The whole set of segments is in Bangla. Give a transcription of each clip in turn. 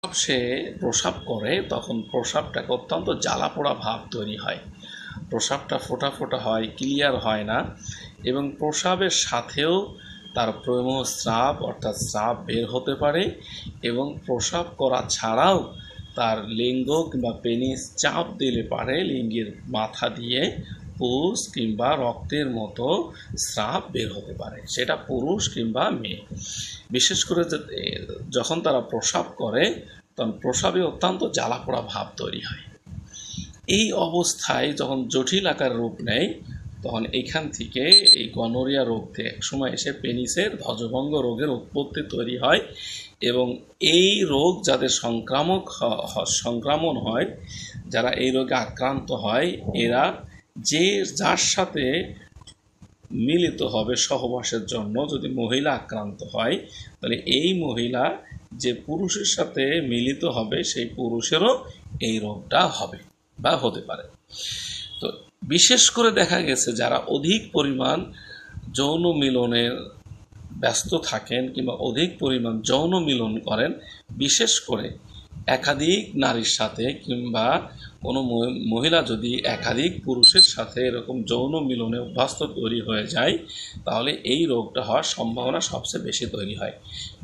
সে প্রস্রাব করে তখন প্রস্রাবটাকে অত্যন্ত জ্বালাপোড়া ভাব তৈরি হয়। প্রস্রাবটা ফোঁটা ফোঁটা হয়, ক্লিয়ার হয় না এবং প্রস্রাবের সাথেও তার প্রস্রাব অর্থাৎ স্রাব বের হতে পারে এবং প্রস্রাব করা ছাড়াও তার লিঙ্গ কিংবা পেনিস চাপ দিলে পারে লিঙ্গের মাথা দিয়ে পুষ কিংবা রক্তের মতো স্রাব বের হতে পারে, সেটা পুরুষ কিংবা মেয়ে। বিশেষ করে যখন তারা প্রস্রাব করে তখন প্রস্রাবে অত্যন্ত জ্বালাপোড়া ভাব তৈরি হয়। এই অবস্থায় যখন জটিল আকার রূপ নেয় তখন এইখান থেকে এই গনোরিয়া রোগতে একসময় এসে পেনিসের ধ্বজভঙ্গ রোগের উৎপত্তি তৈরি হয় এবং এই রোগ যাদের সংক্রমণ হয়, যারা এই রোগে আক্রান্ত হয়, এরা যার সাথে মিলিত হবে সহবাসের জন্য, যদি মহিলা আক্রান্ত হয় তাহলে এই মহিলা যে পুরুষের সাথে মিলিত হবে সেই পুরুষেরও এই রোগটা হবে বা হতে পারে। তো বিশেষ করে দেখা গেছে যারা অধিক পরিমাণ যৌন মিলনের ব্যস্ত থাকেন কিংবা অধিক পরিমাণ যৌন মিলন করেন, বিশেষ করে একাধিক নারীর সাথে কিংবা কোনো মহিলা যদি একাধিক পুরুষের সাথে এরকম যৌন মিলনে অভ্যস্ত তৈরি হয়ে যায় তাহলে এই রোগটা হওয়ার সম্ভাবনা সবচেয়ে বেশি তৈরি হয়।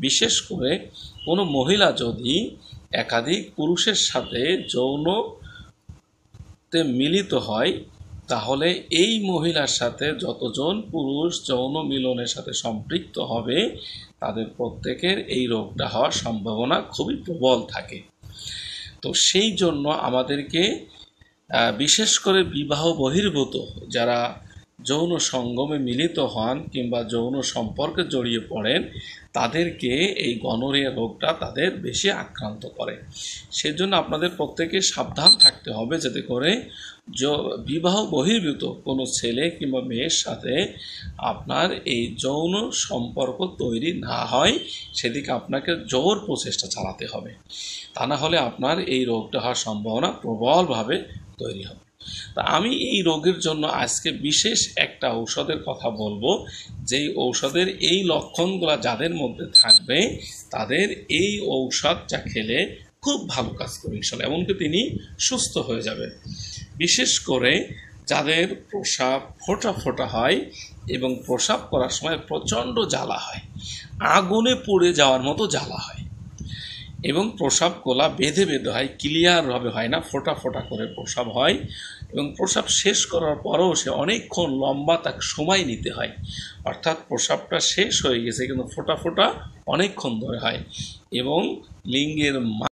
বিশেষ করে কোনো মহিলা যদি একাধিক পুরুষের সাথে যৌনতে মিলিত হয় তাহলে এই মহিলার সাথে যতজন পুরুষ যৌন মিলনের সাথে সম্পৃক্ত হবে তাদের প্রত্যেকের এই রোগটা হওয়ার সম্ভাবনা খুবই প্রবল থাকে। তো সেই জন্য আমাদেরকে বিশেষ করে বিবাহ বহির্ভূত যারা যৌন সঙ্গমে মিলিত হন কিংবা যৌন সম্পর্কে জড়িয়ে পড়েন তাদেরকে এই গনোরিয়া রোগটা তাদের বেশি আক্রান্ত করে। সেজন্য আপনাদের প্রত্যেকে সাবধান থাকতে হবে যাতে করে বিবাহ বহির্ভূত কোনো ছেলে কিংবা মেয়ের সাথে আপনার এই যৌন সম্পর্ক তৈরি না হয়, সেদিকে আপনাকে জোর প্রচেষ্টা চালাতে হবে, তা না হলে আপনার এই রোগটা হওয়ার সম্ভাবনা প্রবলভাবে তৈরি হবে। তা আমি এই রোগের জন্য আজকে বিশেষ একটা ঔষধের কথা বলবো, যেই ঔষধের এই লক্ষণগুলো যাদের মধ্যে থাকবে তাদের এই ঔষধটা খেলে খুব ভালো কাজ করবে ইনশাআল্লাহ, এমনকি তিনি সুস্থ হয়ে যাবেন। বিশেষ করে যাদের প্রস্রাব ফোঁটা ফোঁটা হয় এবং প্রস্রাব করার সময় প্রচণ্ড জ্বালা হয়, আগুনে পুড়ে যাওয়ার মতো জ্বালা হয় এবং প্রস্রাব গোলা বেঁধে বেঁধে হয়, ক্লিয়ারভাবে হয় না, ফোঁটা ফোঁটা করে প্রস্রাব হয় এবং প্রস্রাব শেষ করার পরেও সে অনেকক্ষণ লম্বা তাকে সময় নিতে হয়, অর্থাৎ প্রস্রাবটা শেষ হয়ে গেছে কিন্তু ফোঁটা ফোঁটা অনেকক্ষণ ধরে হয় এবং লিঙ্গের